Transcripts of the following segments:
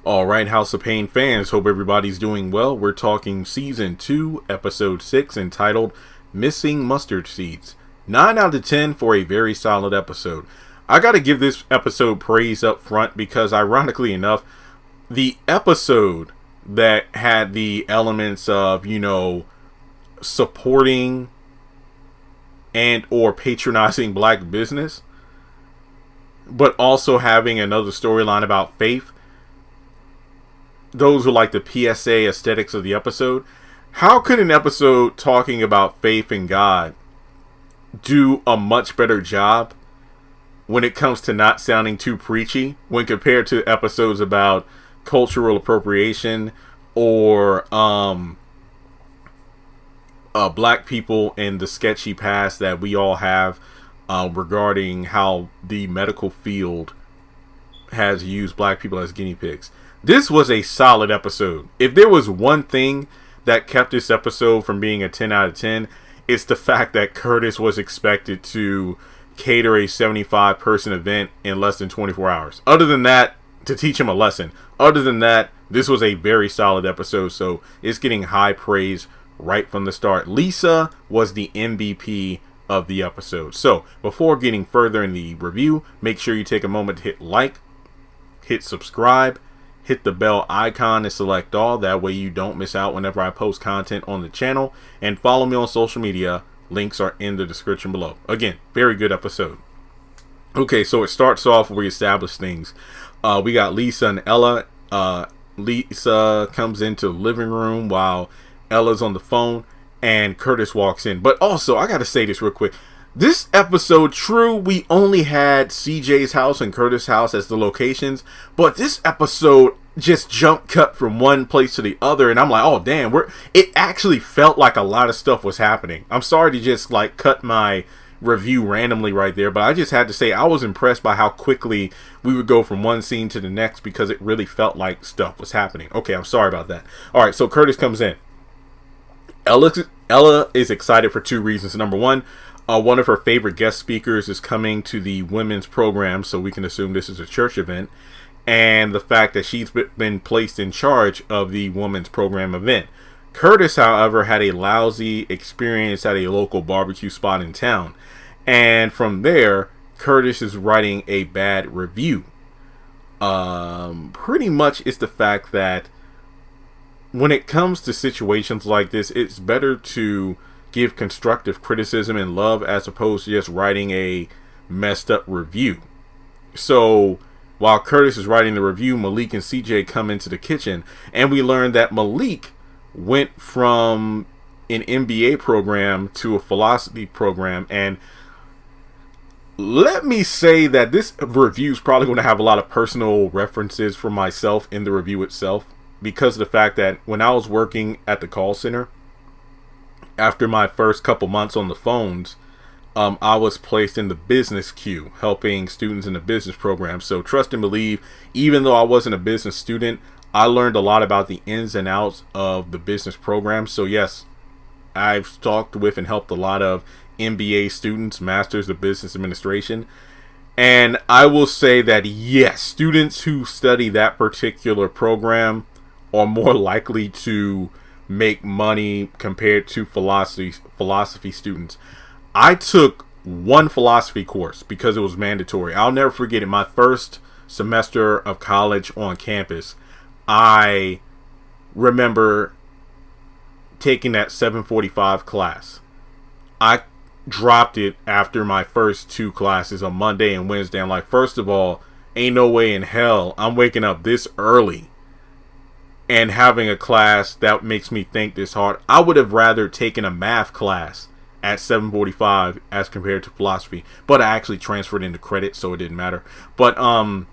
All right, House of Payne fans, hope everybody's doing well. We're talking Season 2, Episode 6, entitled Missing Mustard Seeds. 9 out of 10 for a very solid episode. I gotta give this episode praise up front because, ironically enough, the episode that had the elements of, supporting and or patronizing black business, but also having another storyline about faith, those were like the PSA aesthetics of the episode. How could an episode talking about faith in God do a much better job when it comes to not sounding too preachy when compared to episodes about cultural appropriation or black people and the sketchy past that we all have regarding how the medical field has used black people as guinea pigs? This was a solid episode. If there was one thing that kept this episode from being a 10 out of 10, it's the fact that Curtis was expected to cater a 75-person event in less than 24 hours. Other than that, to teach him a lesson. Other than that, this was a very solid episode, so it's getting high praise right from the start. Lisa was the MVP of the episode. So, before getting further in the review, make sure you take a moment to hit like, hit subscribe, hit the bell icon and select all. That way you don't miss out whenever I post content on the channel. And follow me on social media. Links are in the description below. Again, very good episode. Okay, so it starts off where we establish things. We got Lisa and Ella. Lisa comes into the living room while Ella's on the phone. And Curtis walks in. But also, I got to say this real quick. This episode, true, we only had CJ's house and Curtis' house as the locations, but this episode just jump cut from one place to the other, and I'm like, oh damn, it actually felt like a lot of stuff was happening. I'm sorry to just like cut my review randomly right there, but I just had to say I was impressed by how quickly we would go from one scene to the next because it really felt like stuff was happening. Okay, I'm sorry about that. Alright, so Curtis comes in. Ella is excited for two reasons. Number one of her favorite guest speakers is coming to the women's program, so we can assume this is a church event. And the fact that she's been placed in charge of the women's program event. Curtis, however, had a lousy experience at a local barbecue spot in town. And from there, Curtis is writing a bad review. Pretty much it's the fact that when it comes to situations like this, it's better to give constructive criticism and love as opposed to just writing a messed up review. So while Curtis is writing the review, Malik and CJ come into the kitchen, and we learn that Malik went from an MBA program to a philosophy program. And let me say that this review is probably going to have a lot of personal references for myself in the review itself, because of the fact that when I was working at the call center, after my first couple months on the phones, I was placed in the business queue, helping students in the business program. So trust and believe, even though I wasn't a business student, I learned a lot about the ins and outs of the business program. So yes, I've talked with and helped a lot of MBA students, Masters of Business Administration. And I will say that yes, students who study that particular program are more likely to make money compared to philosophy students. I took one philosophy course because it was mandatory. I'll never forget it. My first semester of college on campus, I remember taking that 745 class. I dropped it after my first two classes on Monday and Wednesday. I'm like, first of all, ain't no way in hell I'm waking up this early and having a class that makes me think this hard. I would have rather taken a math class at 745 as compared to philosophy, but I actually transferred into credit, so it didn't matter. But I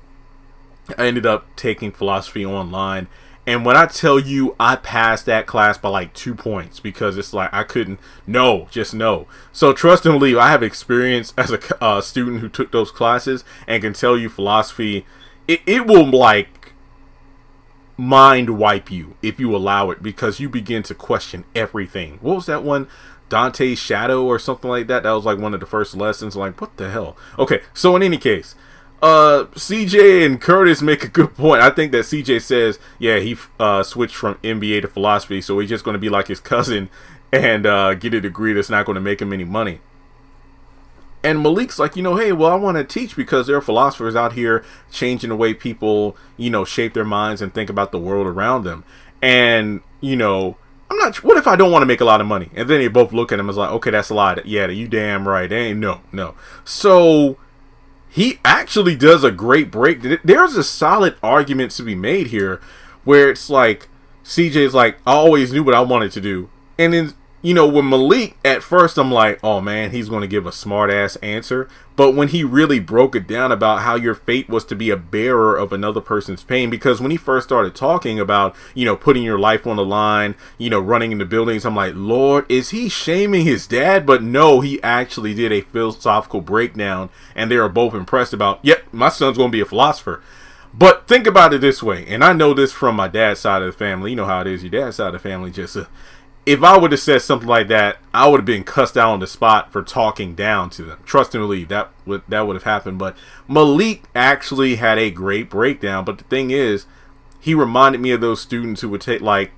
ended up taking philosophy online, and when I tell you I passed that class by like 2 points, because it's like I couldn't just no. So trust and believe, I have experience as a student who took those classes and can tell you philosophy, it will like mind wipe you if you allow it, because you begin to question everything. What was that one? Dante's Shadow or something like that. That was like one of the first lessons. Like, what the hell? Okay, so in any case, CJ and Curtis make a good point. I think that CJ says, yeah, he switched from MBA to philosophy, so he's just going to be like his cousin and get a degree that's not going to make him any money. And Malik's like, hey, well, I want to teach because there are philosophers out here changing the way people, shape their minds and think about the world around them. And, I'm not, what if I don't want to make a lot of money? And then they both look at him and like, okay, that's a lot. Yeah, you damn right. No. So he actually does a great break. There's a solid argument to be made here where it's like, CJ's like, I always knew what I wanted to do. And then, with Malik, at first I'm like, oh man, he's going to give a smart ass answer. But when he really broke it down about how your fate was to be a bearer of another person's pain, because when he first started talking about, putting your life on the line, running into buildings, I'm like, Lord, is he shaming his dad? But no, he actually did a philosophical breakdown, and they are both impressed about, yep, my son's going to be a philosopher. But think about it this way, and I know this from my dad's side of the family. You know how it is, your dad's side of the family just... if I would have said something like that, I would have been cussed out on the spot for talking down to them. Trust and believe that would have happened. But Malik actually had a great breakdown. But the thing is, he reminded me of those students who would take like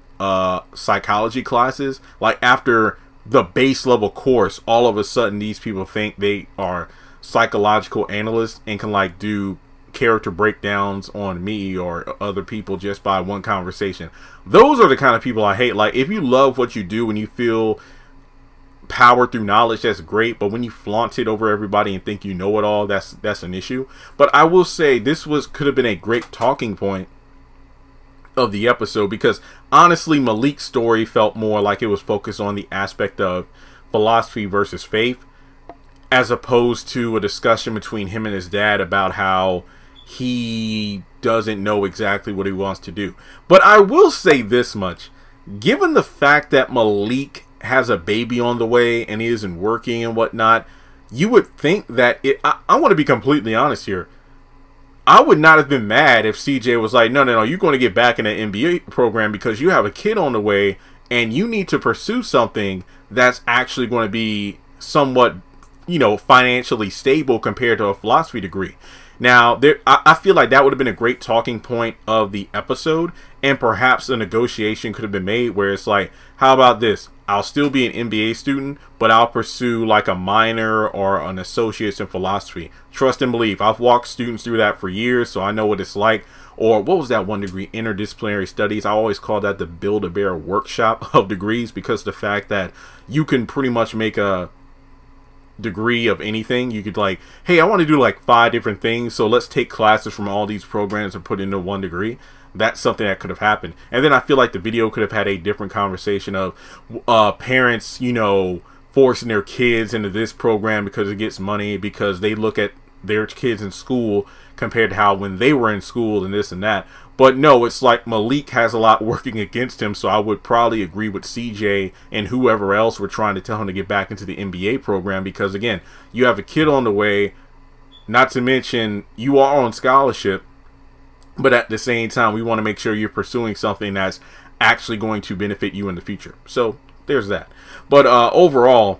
psychology classes. Like after the base level course, all of a sudden these people think they are psychological analysts and can like do character breakdowns on me or other people just by one conversation. Those are the kind of people I hate. Like if you love what you do and you feel power through knowledge, that's great, but when you flaunt it over everybody and think you know it all, that's an issue. But I will say this could have been a great talking point of the episode, because honestly Malik's story felt more like it was focused on the aspect of philosophy versus faith, as opposed to a discussion between him and his dad about how he doesn't know exactly what he wants to do. But I will say this much, given the fact that Malik has a baby on the way and he isn't working and whatnot, you would think that I want to be completely honest here, I would not have been mad if CJ was like, no, you're going to get back in the MBA program because you have a kid on the way and you need to pursue something that's actually going to be somewhat, financially stable compared to a philosophy degree. Now, I feel like that would have been a great talking point of the episode, and perhaps a negotiation could have been made where it's like, how about this? I'll still be an MBA student, but I'll pursue like a minor or an associate's in philosophy. Trust and believe. I've walked students through that for years, so I know what it's like. Or what was that one degree? Interdisciplinary studies. I always call that the Build-A-Bear workshop of degrees, because of the fact that you can pretty much make a degree of anything. You could like, hey, I want to do like 5 different things, so let's take classes from all these programs and put into one degree. That's something that could have happened. And then I feel like the video could have had a different conversation of parents, forcing their kids into this program because it gets money, because they look at their kids in school compared to how when they were in school and this and that. But no, it's like Malik has a lot working against him, so I would probably agree with CJ and whoever else were trying to tell him to get back into the MBA program, because again, you have a kid on the way, not to mention you are on scholarship, but at the same time, we want to make sure you're pursuing something that's actually going to benefit you in the future. So there's that. But overall,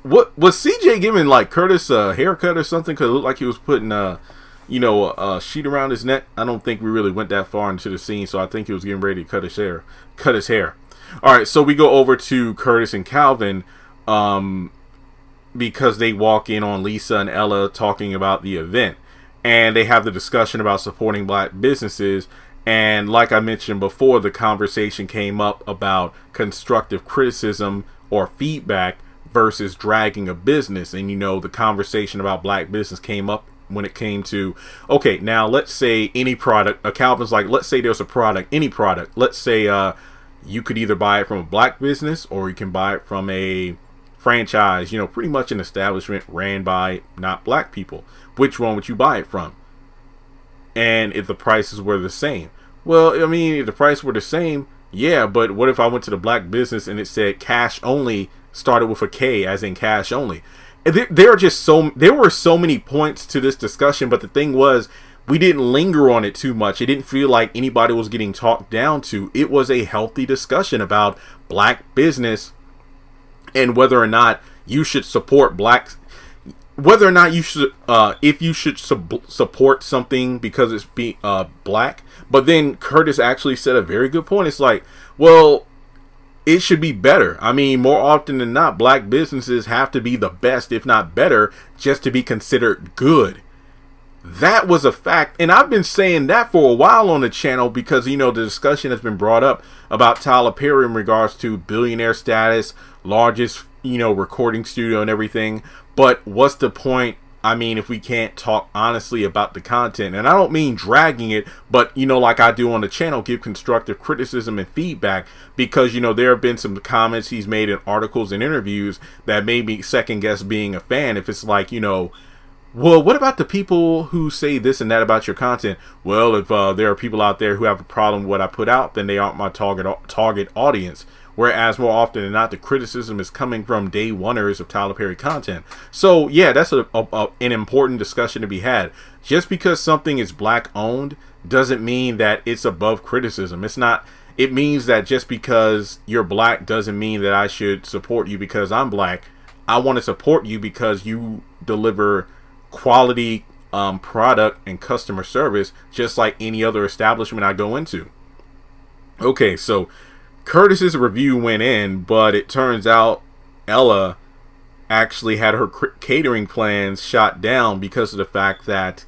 what was CJ giving like Curtis a haircut or something? Because it looked like he was putting a sheet around his neck. I don't think we really went that far into the scene, so I think he was getting ready to cut his hair. All right, so we go over to Curtis and Calvin, because they walk in on Lisa and Ella talking about the event, and they have the discussion about supporting black businesses. And like I mentioned before, the conversation came up about constructive criticism or feedback versus dragging a business. And the conversation about black business came up when it came to, okay, now let's say any product, Calvin's like, let's say there's a product, any product, let's say you could either buy it from a black business or you can buy it from a franchise, pretty much an establishment ran by not black people. Which one would you buy it from? And if the prices were the same? Well, I mean, if the prices were the same, yeah, but what if I went to the black business and it said cash only, started with a K, as in cash only? There were so many points to this discussion, but the thing was, we didn't linger on it too much. It didn't feel like anybody was getting talked down to. It was a healthy discussion about black business and whether or not you should support blacks. whether or not you should, if you should support something because it's black. But then Curtis actually said a very good point. It's like, well, it should be better. I mean, more often than not, black businesses have to be the best, if not better, just to be considered good. That was a fact. And I've been saying that for a while on the channel because, you know, the discussion has been brought up about Tyler Perry in regards to billionaire status, largest, you know, recording studio and everything. But what's the point? I mean, if we can't talk honestly about the content, and I don't mean dragging it, but, you know, like I do on the channel, give constructive criticism and feedback, because, you know, there have been some comments he's made in articles and interviews that made me second guess being a fan. If it's like, you know, well, what about the people who say this and that about your content? Well, if there are people out there who have a problem with what I put out, then they aren't my target audience. Whereas more often than not, the criticism is coming from day oneers of Tyler Perry content. So yeah, that's an important discussion to be had. Just because something is black owned doesn't mean that it's above criticism. It's not. It means that just because you're black doesn't mean that I should support you because I'm black. I want to support you because you deliver quality product and customer service just like any other establishment I go into. Okay, so Curtis's review went in, but it turns out Ella actually had her catering plans shot down because of the fact that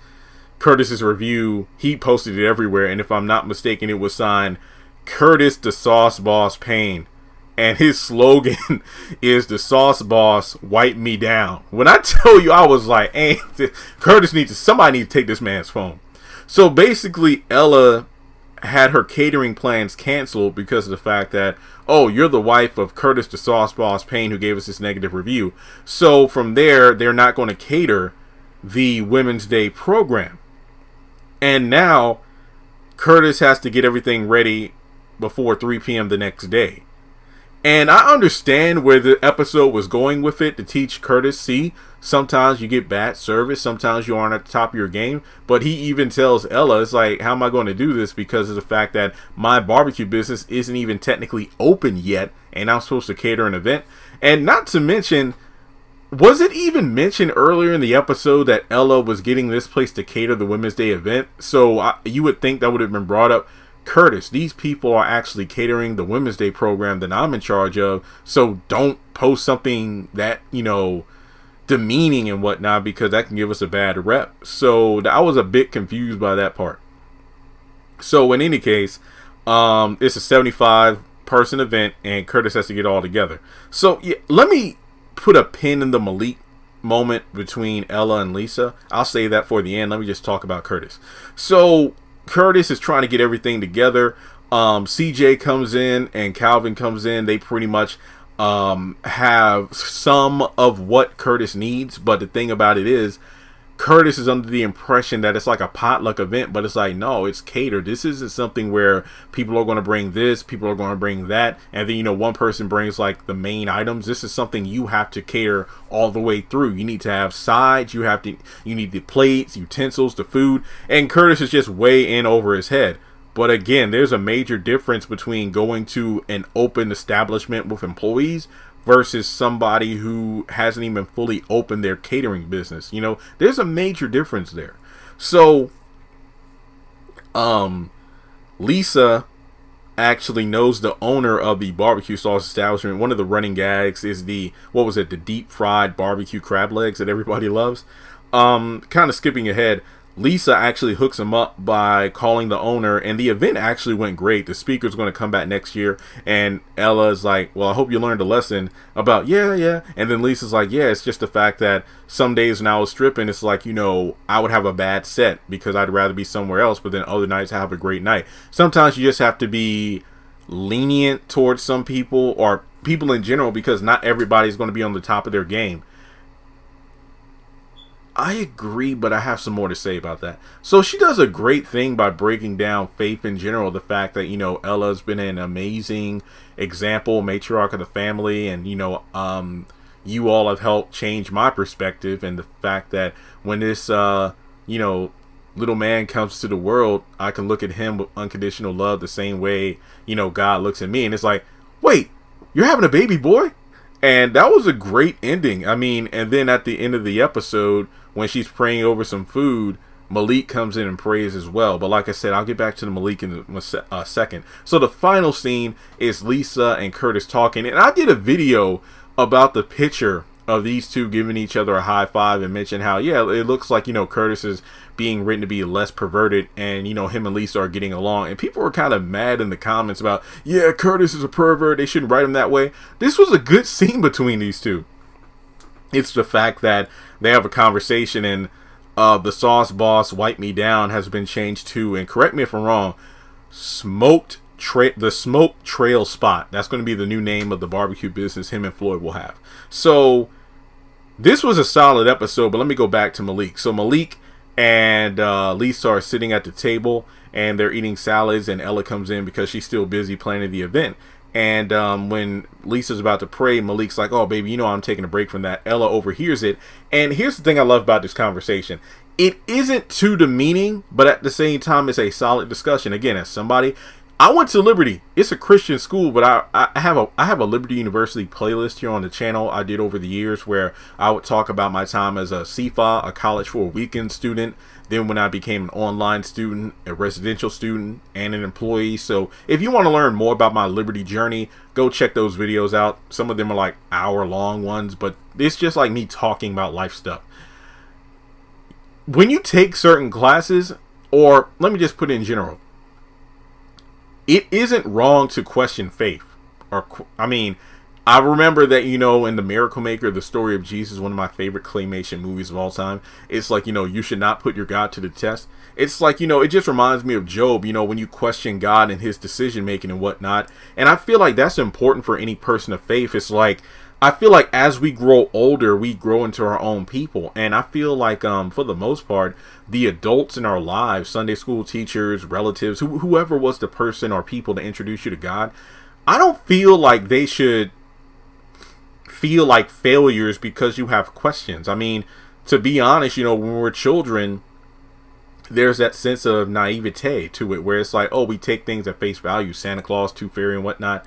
Curtis's review, he posted it everywhere, and if I'm not mistaken, it was signed Curtis the Sauce Boss Payne, and his slogan is the Sauce Boss wipe me down. When I tell you, I was like, hey, somebody needs to take this man's phone. So basically, Ella had her catering plans canceled because of the fact that, oh, you're the wife of Curtis the Sauce Boss Payne who gave us this negative review. So from there, they're not going to cater the Women's Day program. And now Curtis has to get everything ready before 3 p.m. the next day. And I understand where the episode was going with it, to teach Curtis, see, sometimes you get bad service, sometimes you aren't at the top of your game. But he even tells Ella, it's like, how am I going to do this because of the fact that my barbecue business isn't even technically open yet, and I'm supposed to cater an event. And not to mention, was it even mentioned earlier in the episode that Ella was getting this place to cater the Women's Day event? So you would think that would have been brought up. Curtis, these people are actually catering the Women's Day program that I'm in charge of, so don't post something that, you know, demeaning and whatnot, because that can give us a bad rep. So I was a bit confused by that part. So in any case, it's a 75-person event, and Curtis has to get all together. So yeah, let me put a pin in the Malik moment between Ella and Lisa. I'll save that for the end. Let me just talk about Curtis. So Curtis is trying to get everything together. CJ comes in and Calvin comes in. They pretty much have some of what Curtis needs, but the thing about it is, Curtis is under the impression that it's like a potluck event, but it's like, no, it's catered. This isn't something where people are going to bring this, people are going to bring that, and then, you know, one person brings like the main items. This is something you have to cater all the way through. You need to have sides, you need the plates, utensils, the food, and Curtis is just way in over his head. But again, there's a major difference between going to an open establishment with employees versus somebody who hasn't even fully opened their catering business. You know, there's a major difference there. So, Lisa actually knows the owner of the barbecue sauce establishment. One of the running gags is the deep fried barbecue crab legs that everybody loves. Kind of skipping ahead, Lisa actually hooks him up by calling the owner, and the event actually went great. The speaker's going to come back next year, and Ella's like, well, I hope you learned a lesson about, yeah. And then Lisa's like, yeah, it's just the fact that some days when I was stripping, it's like, you know, I would have a bad set because I'd rather be somewhere else, but then other nights I have a great night. Sometimes you just have to be lenient towards some people, or people in general, because not everybody's going to be on the top of their game. I agree, but I have some more to say about that. So she does a great thing by breaking down faith in general. The fact that, you know, Ella's been an amazing example, matriarch of the family, and, you know, you all have helped change my perspective. And the fact that when this, you know, little man comes to the world, I can look at him with unconditional love the same way, you know, God looks at me. And it's like, wait, you're having a baby boy? And that was a great ending. I mean, and then at the end of the episode, when she's praying over some food, Malik comes in and prays as well. But like I said, I'll get back to the Malik in a second. So the final scene is Lisa and Curtis talking. And I did a video about the picture of these two giving each other a high five and mentioned how, yeah, it looks like, Curtis is being written to be less perverted, and, him and Lisa are getting along. And people were kind of mad in the comments about, yeah, Curtis is a pervert, they shouldn't write him that way. This was a good scene between these two. It's the fact that they have a conversation, and the sauce boss wipe me down has been changed to, and correct me if I'm wrong, the smoke trail spot. That's going to be the new name of the barbecue business him and Floyd will have. So this was a solid episode, but let me go back to Malik. So Malik and Lisa are sitting at the table and they're eating salads, and Ella comes in because she's still busy planning the event. And when Lisa's about to pray, Malik's like, oh, baby, I'm taking a break from that. Ella overhears it. And here's the thing I love about this conversation. It isn't too demeaning, but at the same time, it's a solid discussion. Again, as somebody, I went to Liberty. It's a Christian school, but I have a Liberty University playlist here on the channel I did over the years where I would talk about my time as a CFA, a college for a weekend student. Then when I became an online student, a residential student, and an employee. So if you want to learn more about my Liberty journey, go check those videos out. Some of them are like hour-long ones, but it's just like me talking about life stuff. When you take certain classes, or let me just put it in general, it isn't wrong to question faith. I remember that, in The Miracle Maker, the story of Jesus, one of my favorite claymation movies of all time. It's like, you should not put your God to the test. It's like, it just reminds me of Job, when you question God and his decision making and whatnot. And I feel like that's important for any person of faith. It's like, I feel like as we grow older, we grow into our own people. And I feel like, for the most part, the adults in our lives, Sunday school teachers, relatives, whoever was the person or people to introduce you to God, I don't feel like they should feel like failures because you have questions. I mean, to be honest, when we're children, there's that sense of naivete to it where it's like, oh, we take things at face value, Santa Claus, Tooth Fairy, and whatnot.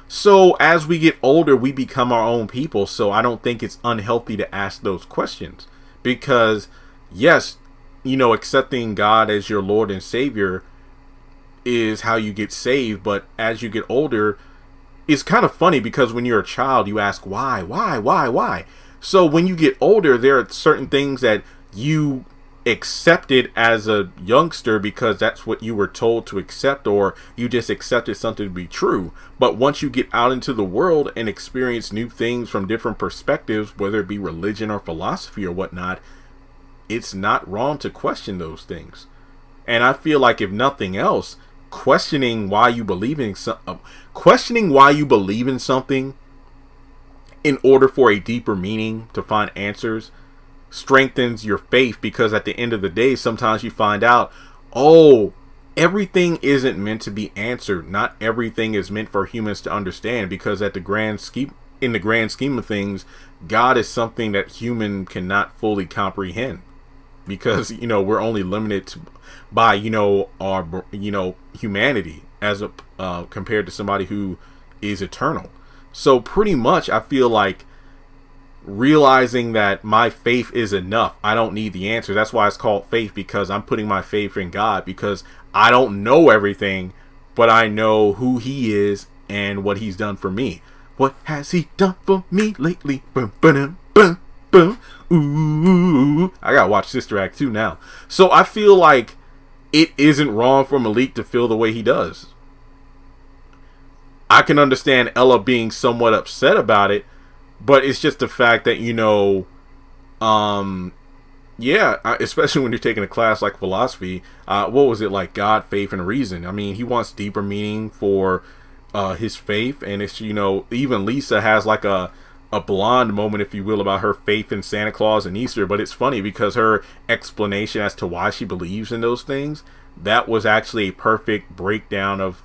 So as we get older, we become our own people. So I don't think it's unhealthy to ask those questions, because yes, accepting God as your Lord and Savior is how you get saved. But as you get older, it's kind of funny because when you're a child, you ask why. So when you get older, there are certain things that you accepted as a youngster because that's what you were told to accept, or you just accepted something to be true. But once you get out into the world and experience new things from different perspectives, whether it be religion or philosophy or whatnot, it's not wrong to question those things. And I feel like, if nothing else, questioning why you believe in something in order for a deeper meaning, to find answers, strengthens your faith. Because at the end of the day, sometimes you find out, oh, everything isn't meant to be answered. Not everything is meant for humans to understand, because in the grand scheme of things, God is something that human cannot fully comprehend, because we're only limited by our humanity as compared to somebody who is eternal. So pretty much I feel like realizing that my faith is enough. I don't need the answer. That's why it's called faith, because I'm putting my faith in God, because I don't know everything, but I know who he is and what he's done for me. What has he done for me lately? Boom, boom, boom, boom. Ooh, I gotta watch Sister Act 2 now. So I feel like it isn't wrong for Malik to feel the way he does. I can understand Ella being somewhat upset about it, but it's just the fact that, especially when you're taking a class like philosophy, what was it, like God, faith, and reason? I mean, he wants deeper meaning for his faith, and it's, even Lisa has like a blonde moment, if you will, about her faith in Santa Claus and Easter. But it's funny because her explanation as to why she believes in those things, that was actually a perfect breakdown of,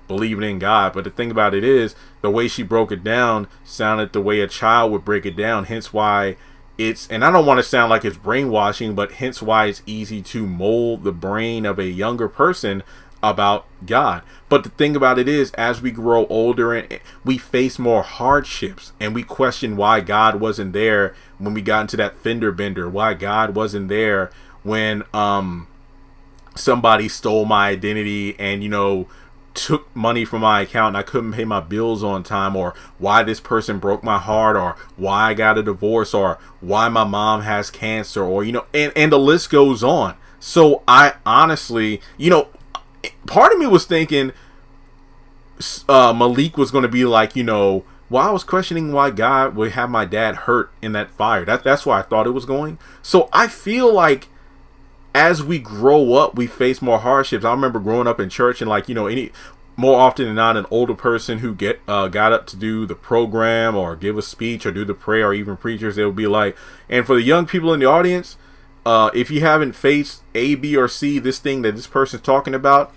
believing in God. But the thing about it is, the way she broke it down sounded the way a child would break it down. Hence why and I don't want to sound like it's brainwashing, but hence why it's easy to mold the brain of a younger person about God. But the thing about it is, as we grow older and we face more hardships, and we question why God wasn't there when we got into that fender bender, why God wasn't there when somebody stole my identity and, you know, took money from my account and I couldn't pay my bills on time, or why this person broke my heart, or why I got a divorce, or why my mom has cancer, or, you know, and the list goes on. So I honestly, you know, part of me was thinking Malik was going to be like, you know, well, I was questioning why God would have my dad hurt in that fire. That's why I thought it was going. So I feel like as we grow up, we face more hardships. I remember growing up in church, and, like, you know, more often than not, an older person who got up to do the program or give a speech or do the prayer, or even preachers, they would be like, and for the young people in the audience, if you haven't faced A, B, or C, this thing that this person's talking about,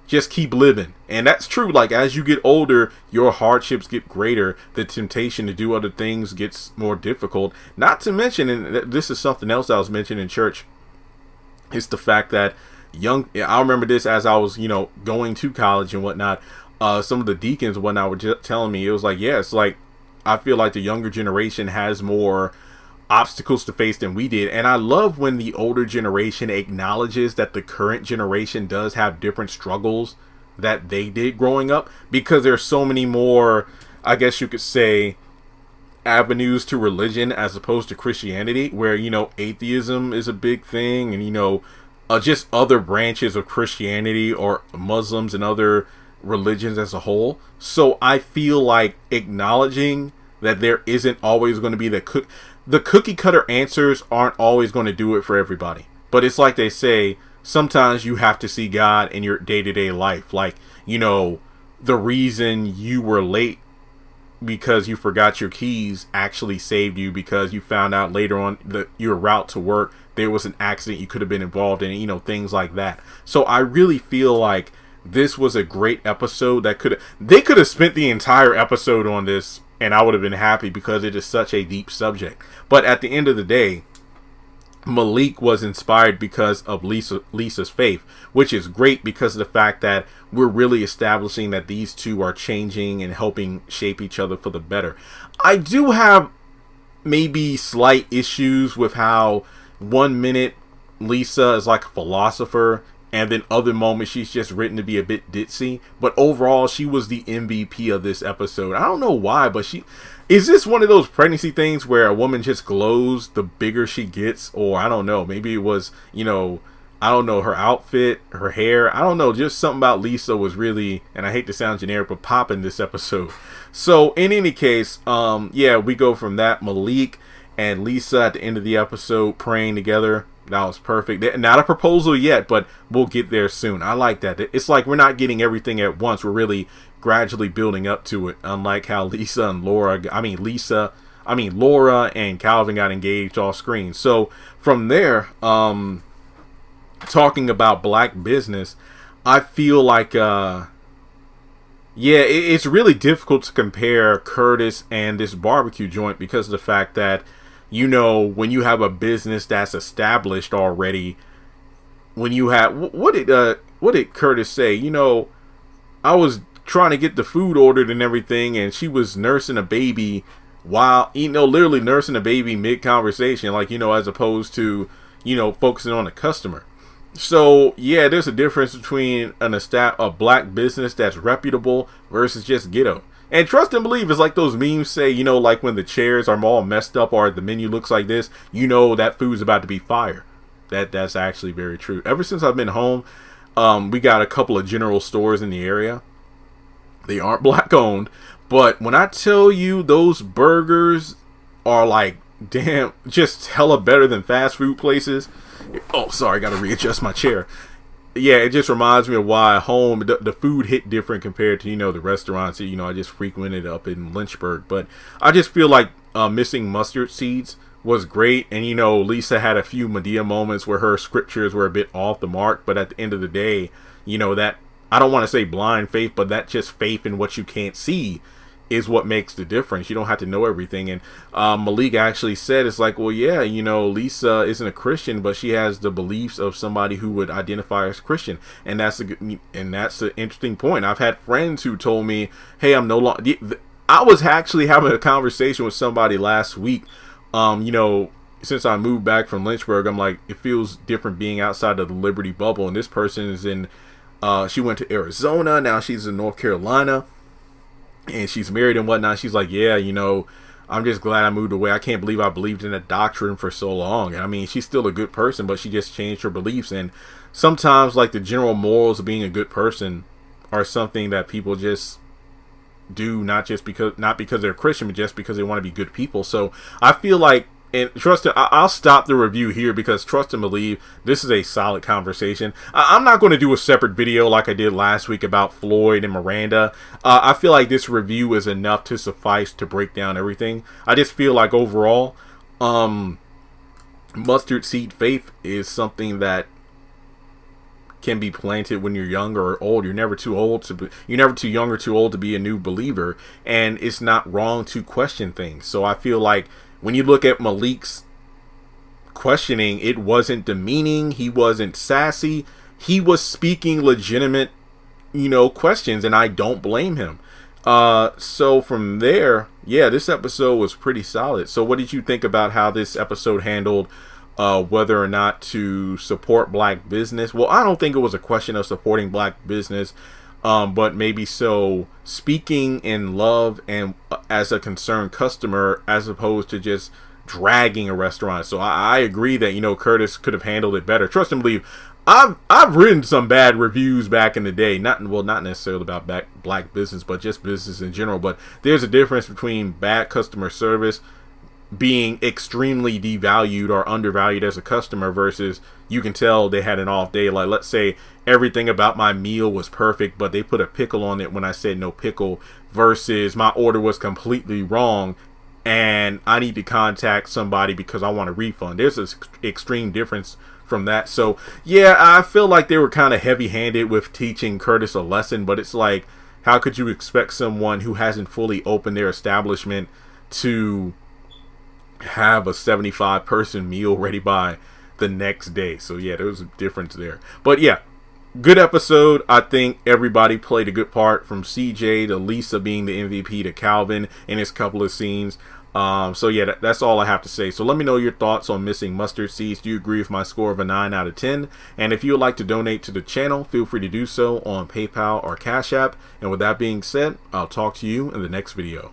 just keep living. And that's true. Like, as you get older, your hardships get greater. The temptation to do other things gets more difficult. Not to mention, and this is something else I was mentioning in church, it's the fact that I remember this as I was, you know, going to college and whatnot. Some of the deacons and whatnot were just telling me, it was like, yeah, it's like, I feel like the younger generation has more obstacles to face than we did. And I love when the older generation acknowledges that the current generation does have different struggles that they did growing up, because there's so many more, I guess you could say, avenues to religion as opposed to Christianity, where, you know, atheism is a big thing, and, you know, just other branches of Christianity or Muslims and other religions as a whole. So I feel like acknowledging that there isn't always going to be the cookie cutter answers aren't always going to do it for everybody. But it's like they say, sometimes you have to see God in your day-to-day life. Like, you know, the reason you were late because you forgot your keys actually saved you, because you found out later on that your route to work, there was an accident you could have been involved in, you know, things like that. So I really feel like this was a great episode that they could have spent the entire episode on this and I would have been happy, because it is such a deep subject. But at the end of the day, Malik was inspired because of Lisa's faith, which is great because of the fact that we're really establishing that these two are changing and helping shape each other for the better. I do have maybe slight issues with how 1 minute Lisa is like a philosopher, and then other moments she's just written to be a bit ditzy. But overall, she was the MVP of this episode. I don't know why, but is this one of those pregnancy things where a woman just glows the bigger she gets? Or I don't know, maybe it was, you know, I don't know, her outfit, her hair, I don't know, just something about Lisa was really, and I hate to sound generic, but popping this episode. So in any case, yeah, we go from that, Malik and Lisa at the end of the episode praying together. That was perfect. Not a proposal yet, but we'll get there soon. I like that. It's like we're not getting everything at once. We're really gradually building up to it. Unlike how Laura and Calvin got engaged off screen. So from there, talking about black business, I feel like, yeah, it's really difficult to compare Curtis and this barbecue joint because of the fact that, you know, when you have a business that's established already, when you have, what did Curtis say? You know, I was trying to get the food ordered and everything, and she was nursing a baby while, you know, literally nursing a baby mid-conversation, like, you know, as opposed to, you know, focusing on the customer. So, yeah, there's a difference between a black business that's reputable versus just ghetto. And trust and believe, it's like those memes say, you know, like when the chairs are all messed up or the menu looks like this, you know that food's about to be fire. That's actually very true. Ever since I've been home, we got a couple of general stores in the area. They aren't black owned, but when I tell you those burgers are like, damn, just hella better than fast food places. Oh, sorry, got to readjust my chair. Yeah, it just reminds me of why home, the food hit different compared to, you know, the restaurants that, you know, I just frequented up in Lynchburg. But I just feel like Missing Mustard Seeds was great. And, you know, Lisa had a few Medea moments where her scriptures were a bit off the mark. But at the end of the day, you know, that, I don't want to say blind faith, but that just faith in what you can't see is what makes the difference. You don't have to know everything. And Malik actually said, it's like, well, yeah, you know, Lisa isn't a Christian, but she has the beliefs of somebody who would identify as Christian. And that's an interesting point. I've had friends who told me, hey, I'm no longer, I was actually having a conversation with somebody last week. You know, since I moved back from Lynchburg, I'm like, it feels different being outside of the Liberty bubble. And this person is in, she went to Arizona. Now she's in North Carolina. And she's married and whatnot. She's like, yeah, you know, I'm just glad I moved away. I can't believe I believed in that doctrine for so long. I mean, she's still a good person, but she just changed her beliefs. And sometimes, like, the general morals of being a good person are something that people just do, not because they're Christian, but just because they want to be good people. So I feel like, and trust it, I'll stop the review here because trust and believe, this is a solid conversation. I'm not going to do a separate video like I did last week about Floyd and Miranda. I feel like this review is enough to suffice to break down everything. I just feel like overall, mustard seed faith is something that can be planted when you're young or old. You're never too young or too old to be a new believer, and it's not wrong to question things. So I feel like when you look at Malik's questioning, it wasn't demeaning. He wasn't sassy. He was speaking legitimate, you know, questions, and I don't blame him. So from there, yeah, this episode was pretty solid. So what did you think about how this episode handled whether or not to support black business? Well, I don't think it was a question of supporting black business. But maybe so speaking in love and as a concerned customer, as opposed to just dragging a restaurant. So I agree that, you know, Curtis could have handled it better. Trust and believe. I've written some bad reviews back in the day. Not necessarily about black business, but just business in general. But there's a difference between bad customer service, being extremely devalued or undervalued as a customer, versus you can tell they had an off day. Like, let's say everything about my meal was perfect, but they put a pickle on it when I said no pickle, versus my order was completely wrong and I need to contact somebody because I want a refund. There's an extreme difference from that. So yeah, I feel like they were kind of heavy-handed with teaching Curtis a lesson, but it's like, how could you expect someone who hasn't fully opened their establishment to have a 75-person meal ready by the next day? So yeah, there was a difference there. But yeah, good episode. I think everybody played a good part, from CJ to Lisa being the MVP to Calvin in his couple of scenes. So yeah, that's all I have to say. So let me know your thoughts on Missing Mustard Seeds. Do you agree with my score of a 9 out of 10? And if you would like to donate to the channel, feel free to do so on PayPal or Cash App. And with that being said, I'll talk to you in the next video.